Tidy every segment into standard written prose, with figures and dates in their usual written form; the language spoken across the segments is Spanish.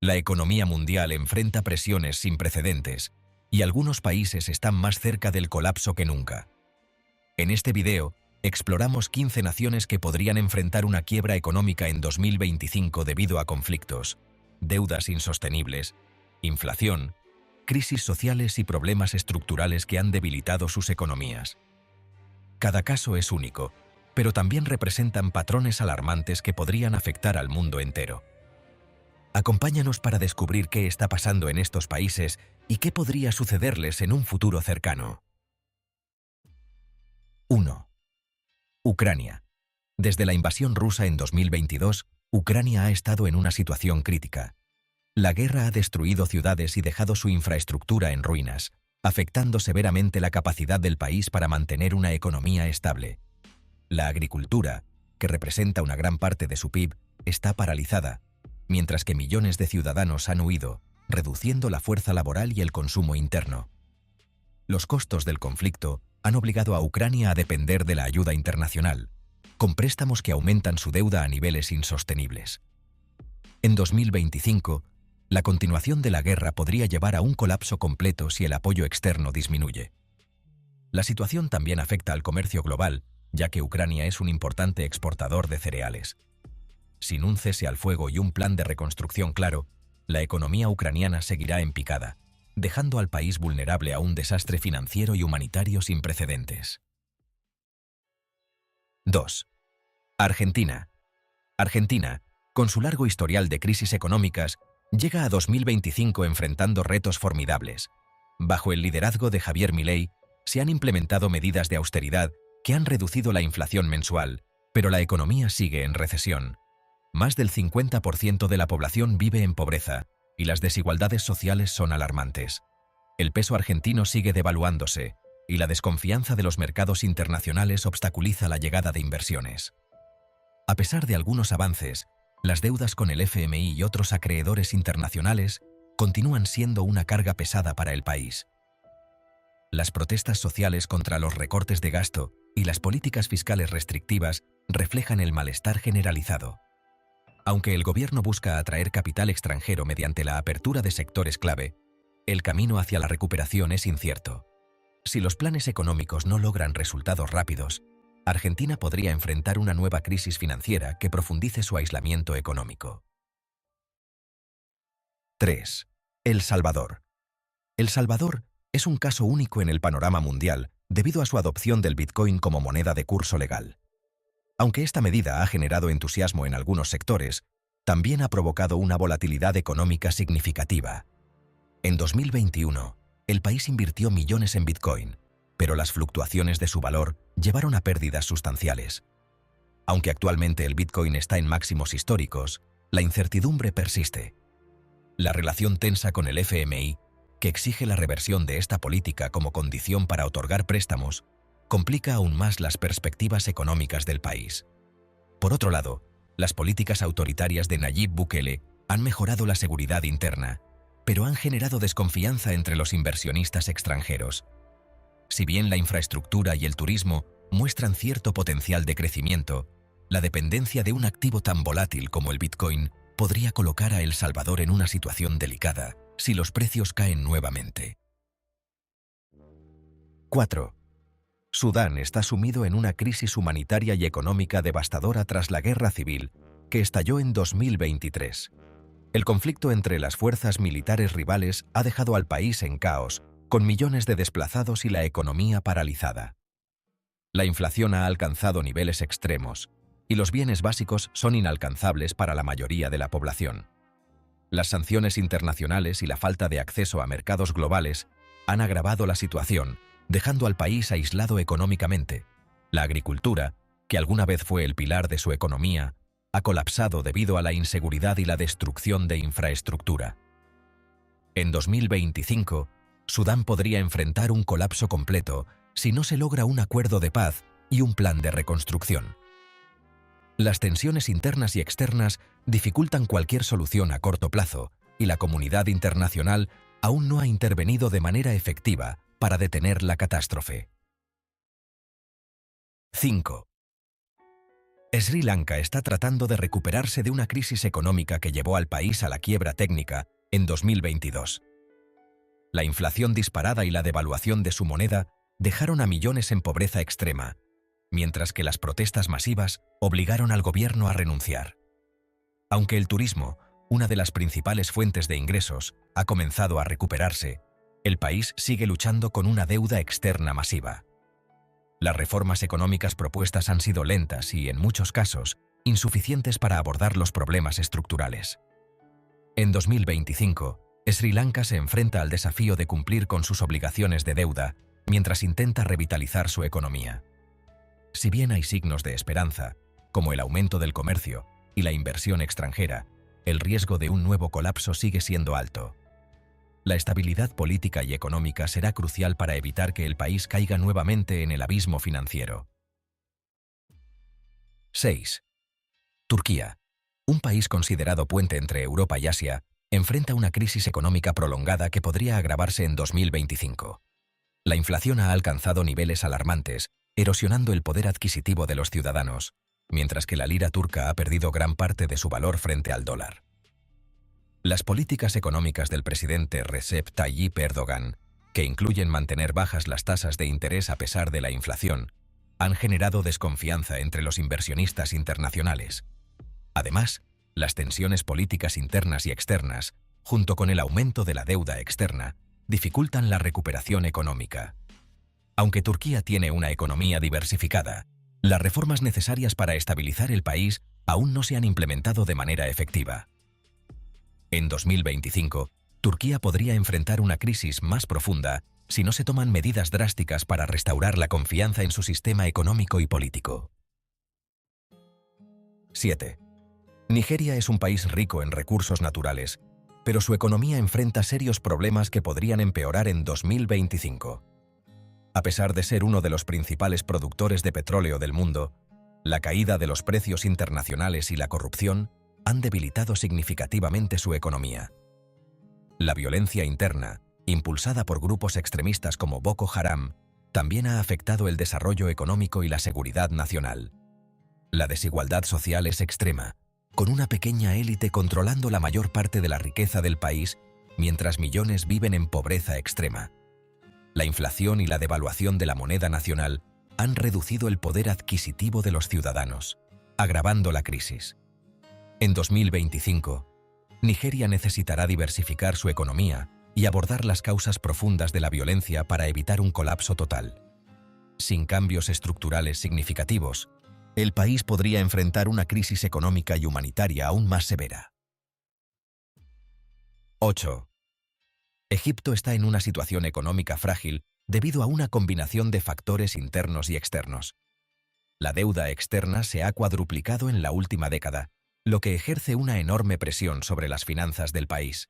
La economía mundial enfrenta presiones sin precedentes y algunos países están más cerca del colapso que nunca. En este video, exploramos 15 naciones que podrían enfrentar una quiebra económica en 2025 debido a conflictos, deudas insostenibles, inflación, crisis sociales y problemas estructurales que han debilitado sus economías. Cada caso es único, pero también representan patrones alarmantes que podrían afectar al mundo entero. Acompáñanos para descubrir qué está pasando en estos países y qué podría sucederles en un futuro cercano. 1. Ucrania. Desde la invasión rusa en 2022, Ucrania ha estado en una situación crítica. La guerra ha destruido ciudades y dejado su infraestructura en ruinas, afectando severamente la capacidad del país para mantener una economía estable. La agricultura, que representa una gran parte de su PIB, está paralizada, mientras que millones de ciudadanos han huido, reduciendo la fuerza laboral y el consumo interno. Los costos del conflicto han obligado a Ucrania a depender de la ayuda internacional, con préstamos que aumentan su deuda a niveles insostenibles. En 2025, la continuación de la guerra podría llevar a un colapso completo si el apoyo externo disminuye. La situación también afecta al comercio global, ya que Ucrania es un importante exportador de cereales. Sin un cese al fuego y un plan de reconstrucción claro, la economía ucraniana seguirá en picada, dejando al país vulnerable a un desastre financiero y humanitario sin precedentes. 2. Argentina. Argentina, con su largo historial de crisis económicas, llega a 2025 enfrentando retos formidables. Bajo el liderazgo de Javier Milei, se han implementado medidas de austeridad que han reducido la inflación mensual, pero la economía sigue en recesión. Más del 50% de la población vive en pobreza y las desigualdades sociales son alarmantes. El peso argentino sigue devaluándose y la desconfianza de los mercados internacionales obstaculiza la llegada de inversiones. A pesar de algunos avances, las deudas con el FMI y otros acreedores internacionales continúan siendo una carga pesada para el país. Las protestas sociales contra los recortes de gasto y las políticas fiscales restrictivas reflejan el malestar generalizado. Aunque el gobierno busca atraer capital extranjero mediante la apertura de sectores clave, el camino hacia la recuperación es incierto. Si los planes económicos no logran resultados rápidos, Argentina podría enfrentar una nueva crisis financiera que profundice su aislamiento económico. 3. El Salvador. El Salvador es un caso único en el panorama mundial debido a su adopción del Bitcoin como moneda de curso legal. Aunque esta medida ha generado entusiasmo en algunos sectores, también ha provocado una volatilidad económica significativa. En 2021, el país invirtió millones en Bitcoin, pero las fluctuaciones de su valor llevaron a pérdidas sustanciales. Aunque actualmente el Bitcoin está en máximos históricos, la incertidumbre persiste. La relación tensa con el FMI, que exige la reversión de esta política como condición para otorgar préstamos, complica aún más las perspectivas económicas del país. Por otro lado, las políticas autoritarias de Nayib Bukele han mejorado la seguridad interna, pero han generado desconfianza entre los inversionistas extranjeros. Si bien la infraestructura y el turismo muestran cierto potencial de crecimiento, la dependencia de un activo tan volátil como el Bitcoin podría colocar a El Salvador en una situación delicada si los precios caen nuevamente. 4. Sudán está sumido en una crisis humanitaria y económica devastadora tras la guerra civil que estalló en 2023. El conflicto entre las fuerzas militares rivales ha dejado al país en caos, con millones de desplazados y la economía paralizada. La inflación ha alcanzado niveles extremos, y los bienes básicos son inalcanzables para la mayoría de la población. Las sanciones internacionales y la falta de acceso a mercados globales han agravado la situación, dejando al país aislado económicamente. La agricultura, que alguna vez fue el pilar de su economía, ha colapsado debido a la inseguridad y la destrucción de infraestructura. En 2025, Sudán podría enfrentar un colapso completo si no se logra un acuerdo de paz y un plan de reconstrucción. Las tensiones internas y externas dificultan cualquier solución a corto plazo y la comunidad internacional aún no ha intervenido de manera efectiva para detener la catástrofe. 5. Sri Lanka está tratando de recuperarse de una crisis económica que llevó al país a la quiebra técnica en 2022. La inflación disparada y la devaluación de su moneda dejaron a millones en pobreza extrema, mientras que las protestas masivas obligaron al gobierno a renunciar. Aunque el turismo, una de las principales fuentes de ingresos, ha comenzado a recuperarse, el país sigue luchando con una deuda externa masiva. Las reformas económicas propuestas han sido lentas y, en muchos casos, insuficientes para abordar los problemas estructurales. En 2025, Sri Lanka se enfrenta al desafío de cumplir con sus obligaciones de deuda mientras intenta revitalizar su economía. Si bien hay signos de esperanza, como el aumento del comercio y la inversión extranjera, el riesgo de un nuevo colapso sigue siendo alto. La estabilidad política y económica será crucial para evitar que el país caiga nuevamente en el abismo financiero. 6. Turquía, un país considerado puente entre Europa y Asia, enfrenta una crisis económica prolongada que podría agravarse en 2025. La inflación ha alcanzado niveles alarmantes, erosionando el poder adquisitivo de los ciudadanos, mientras que la lira turca ha perdido gran parte de su valor frente al dólar. Las políticas económicas del presidente Recep Tayyip Erdogan, que incluyen mantener bajas las tasas de interés a pesar de la inflación, han generado desconfianza entre los inversionistas internacionales. Además, las tensiones políticas internas y externas, junto con el aumento de la deuda externa, dificultan la recuperación económica. Aunque Turquía tiene una economía diversificada, las reformas necesarias para estabilizar el país aún no se han implementado de manera efectiva. En 2025, Turquía podría enfrentar una crisis más profunda si no se toman medidas drásticas para restaurar la confianza en su sistema económico y político. 7. Nigeria es un país rico en recursos naturales, pero su economía enfrenta serios problemas que podrían empeorar en 2025. A pesar de ser uno de los principales productores de petróleo del mundo, la caída de los precios internacionales y la corrupción han debilitado significativamente su economía. La violencia interna, impulsada por grupos extremistas como Boko Haram, también ha afectado el desarrollo económico y la seguridad nacional. La desigualdad social es extrema, con una pequeña élite controlando la mayor parte de la riqueza del país, mientras millones viven en pobreza extrema. La inflación y la devaluación de la moneda nacional han reducido el poder adquisitivo de los ciudadanos, agravando la crisis. En 2025, Nigeria necesitará diversificar su economía y abordar las causas profundas de la violencia para evitar un colapso total. Sin cambios estructurales significativos, el país podría enfrentar una crisis económica y humanitaria aún más severa. 8. Egipto está en una situación económica frágil debido a una combinación de factores internos y externos. La deuda externa se ha cuadruplicado en la última década, lo que ejerce una enorme presión sobre las finanzas del país.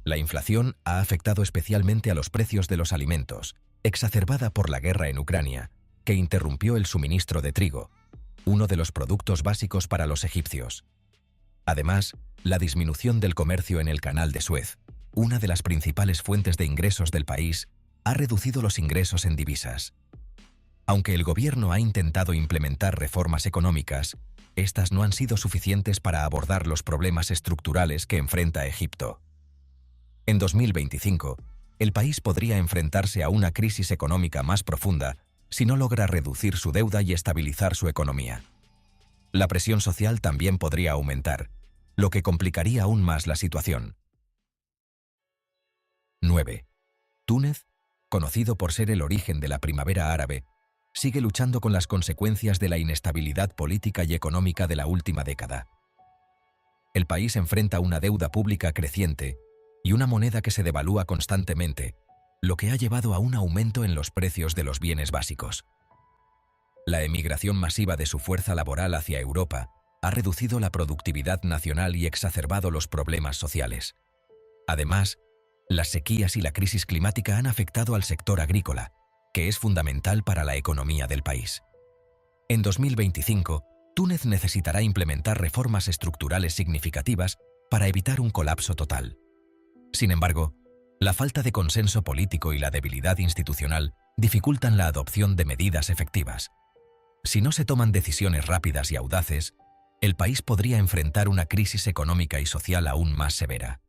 La inflación ha afectado especialmente a los precios de los alimentos, exacerbada por la guerra en Ucrania, que interrumpió el suministro de trigo, uno de los productos básicos para los egipcios. Además, la disminución del comercio en el Canal de Suez, una de las principales fuentes de ingresos del país, ha reducido los ingresos en divisas. Aunque el gobierno ha intentado implementar reformas económicas, estas no han sido suficientes para abordar los problemas estructurales que enfrenta Egipto. En 2025, el país podría enfrentarse a una crisis económica más profunda si no logra reducir su deuda y estabilizar su economía. La presión social también podría aumentar, lo que complicaría aún más la situación. 9. Túnez, conocido por ser el origen de la primavera árabe, sigue luchando con las consecuencias de la inestabilidad política y económica de la última década. El país enfrenta una deuda pública creciente y una moneda que se devalúa constantemente, lo que ha llevado a un aumento en los precios de los bienes básicos. La emigración masiva de su fuerza laboral hacia Europa ha reducido la productividad nacional y exacerbado los problemas sociales. Además, las sequías y la crisis climática han afectado al sector agrícola, que es fundamental para la economía del país. En 2025, Túnez necesitará implementar reformas estructurales significativas para evitar un colapso total. Sin embargo, la falta de consenso político y la debilidad institucional dificultan la adopción de medidas efectivas. Si no se toman decisiones rápidas y audaces, el país podría enfrentar una crisis económica y social aún más severa.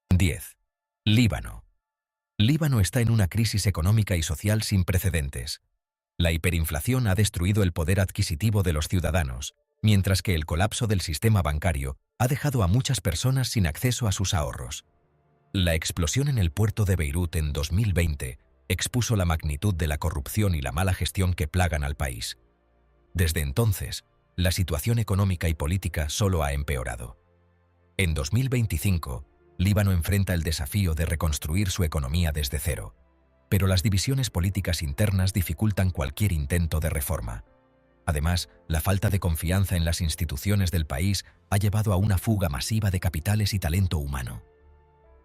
10. Líbano. Líbano está en una crisis económica y social sin precedentes. La hiperinflación ha destruido el poder adquisitivo de los ciudadanos, mientras que el colapso del sistema bancario ha dejado a muchas personas sin acceso a sus ahorros. La explosión en el puerto de Beirut en 2020 expuso la magnitud de la corrupción y la mala gestión que plagan al país. Desde entonces, la situación económica y política solo ha empeorado. En 2025, Líbano enfrenta el desafío de reconstruir su economía desde cero, pero las divisiones políticas internas dificultan cualquier intento de reforma. Además, la falta de confianza en las instituciones del país ha llevado a una fuga masiva de capitales y talento humano.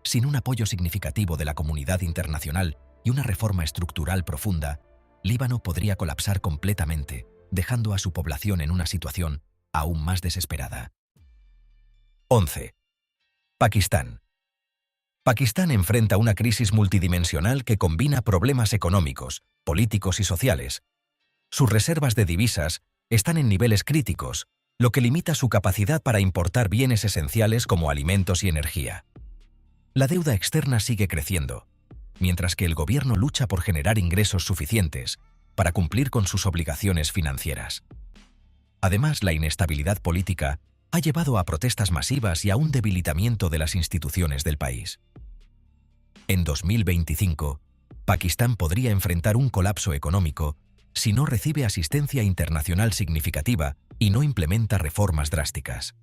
Sin un apoyo significativo de la comunidad internacional y una reforma estructural profunda, Líbano podría colapsar completamente, dejando a su población en una situación aún más desesperada. 11. Pakistán. Pakistán enfrenta una crisis multidimensional que combina problemas económicos, políticos y sociales. Sus reservas de divisas están en niveles críticos, lo que limita su capacidad para importar bienes esenciales como alimentos y energía. La deuda externa sigue creciendo, mientras que el gobierno lucha por generar ingresos suficientes para cumplir con sus obligaciones financieras. Además, la inestabilidad política ha llevado a protestas masivas y a un debilitamiento de las instituciones del país. En 2025, Pakistán podría enfrentar un colapso económico si no recibe asistencia internacional significativa y no implementa reformas drásticas.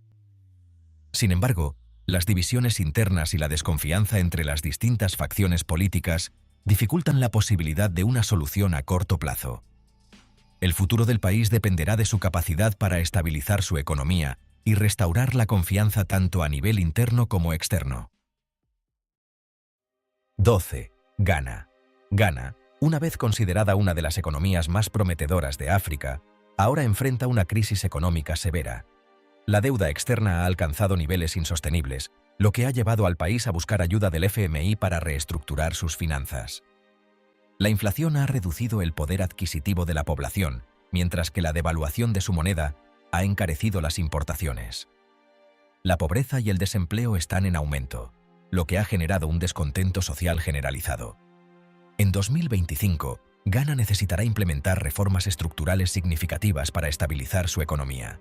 Sin embargo, las divisiones internas y la desconfianza entre las distintas facciones políticas dificultan la posibilidad de una solución a corto plazo. El futuro del país dependerá de su capacidad para estabilizar su economía y restaurar la confianza tanto a nivel interno como externo. 12. Ghana. Ghana, una vez considerada una de las economías más prometedoras de África, ahora enfrenta una crisis económica severa. La deuda externa ha alcanzado niveles insostenibles, lo que ha llevado al país a buscar ayuda del FMI para reestructurar sus finanzas. La inflación ha reducido el poder adquisitivo de la población, mientras que la devaluación de su moneda ha encarecido las importaciones. La pobreza y el desempleo están en aumento, lo que ha generado un descontento social generalizado. En 2025, Ghana necesitará implementar reformas estructurales significativas para estabilizar su economía.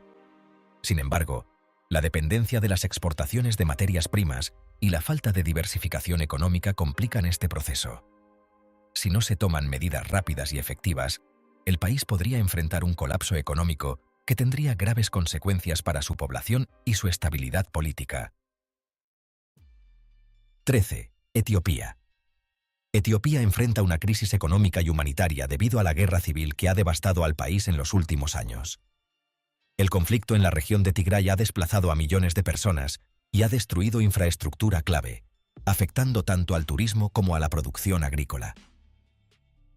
Sin embargo, la dependencia de las exportaciones de materias primas y la falta de diversificación económica complican este proceso. Si no se toman medidas rápidas y efectivas, el país podría enfrentar un colapso económico que tendría graves consecuencias para su población y su estabilidad política. 13. Etiopía. Etiopía enfrenta una crisis económica y humanitaria debido a la guerra civil que ha devastado al país en los últimos años. El conflicto en la región de Tigray ha desplazado a millones de personas y ha destruido infraestructura clave, afectando tanto al turismo como a la producción agrícola.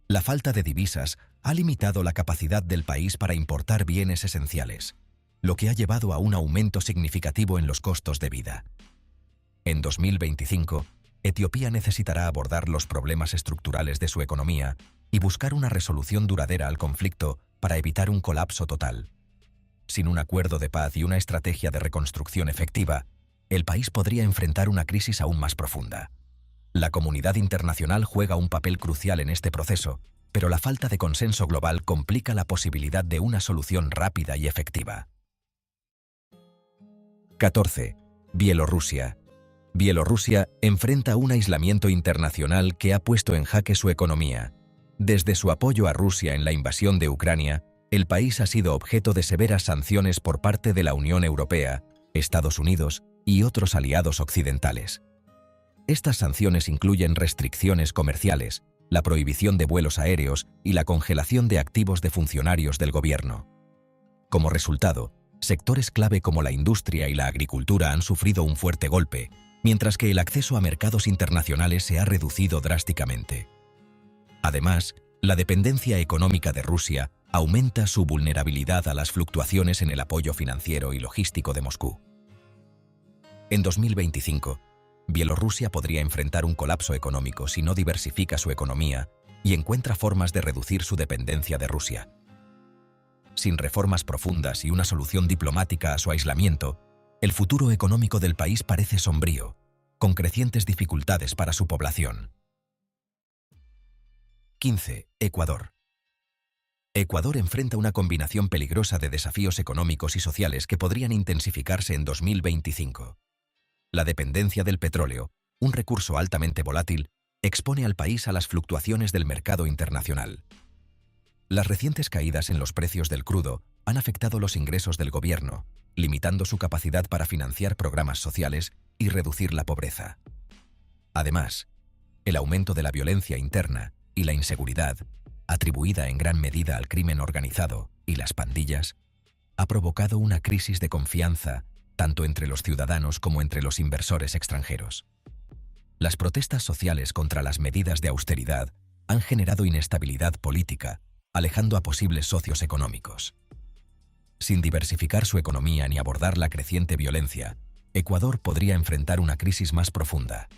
La falta de divisas ha limitado la capacidad del país para importar bienes esenciales, lo que ha llevado a un aumento significativo en los costos de vida. En 2025, Etiopía necesitará abordar los problemas estructurales de su economía y buscar una resolución duradera al conflicto para evitar un colapso total. Sin un acuerdo de paz y una estrategia de reconstrucción efectiva, el país podría enfrentar una crisis aún más profunda. La comunidad internacional juega un papel crucial en este proceso, pero la falta de consenso global complica la posibilidad de una solución rápida y efectiva. 14. Bielorrusia. Bielorrusia enfrenta un aislamiento internacional que ha puesto en jaque su economía. Desde su apoyo a Rusia en la invasión de Ucrania, el país ha sido objeto de severas sanciones por parte de la Unión Europea, Estados Unidos y otros aliados occidentales. Estas sanciones incluyen restricciones comerciales, la prohibición de vuelos aéreos y la congelación de activos de funcionarios del gobierno. Como resultado, sectores clave como la industria y la agricultura han sufrido un fuerte golpe, mientras que el acceso a mercados internacionales se ha reducido drásticamente. Además, la dependencia económica de Rusia aumenta su vulnerabilidad a las fluctuaciones en el apoyo financiero y logístico de Moscú. En 2025, Bielorrusia podría enfrentar un colapso económico si no diversifica su economía y encuentra formas de reducir su dependencia de Rusia. Sin reformas profundas y una solución diplomática a su aislamiento, el futuro económico del país parece sombrío, con crecientes dificultades para su población. 15. Ecuador. Ecuador enfrenta una combinación peligrosa de desafíos económicos y sociales que podrían intensificarse en 2025. La dependencia del petróleo, un recurso altamente volátil, expone al país a las fluctuaciones del mercado internacional. Las recientes caídas en los precios del crudo han afectado los ingresos del gobierno, limitando su capacidad para financiar programas sociales y reducir la pobreza. Además, el aumento de la violencia interna y la inseguridad, atribuida en gran medida al crimen organizado y las pandillas, ha provocado una crisis de confianza tanto entre los ciudadanos como entre los inversores extranjeros. Las protestas sociales contra las medidas de austeridad han generado inestabilidad política, alejando a posibles socios económicos. Sin diversificar su economía ni abordar la creciente violencia, Ecuador podría enfrentar una crisis más profunda.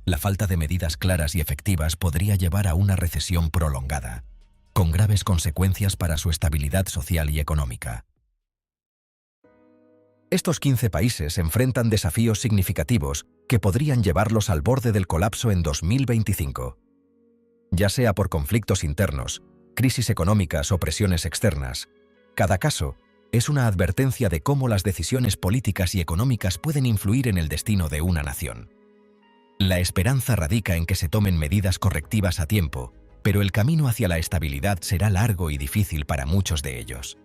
La falta de medidas claras y efectivas podría llevar a una recesión prolongada, con graves consecuencias para su estabilidad social y económica. Estos 15 países enfrentan desafíos significativos que podrían llevarlos al borde del colapso en 2025. Ya sea por conflictos internos, crisis económicas o presiones externas, cada caso es una advertencia de cómo las decisiones políticas y económicas pueden influir en el destino de una nación. La esperanza radica en que se tomen medidas correctivas a tiempo, pero el camino hacia la estabilidad será largo y difícil para muchos de ellos.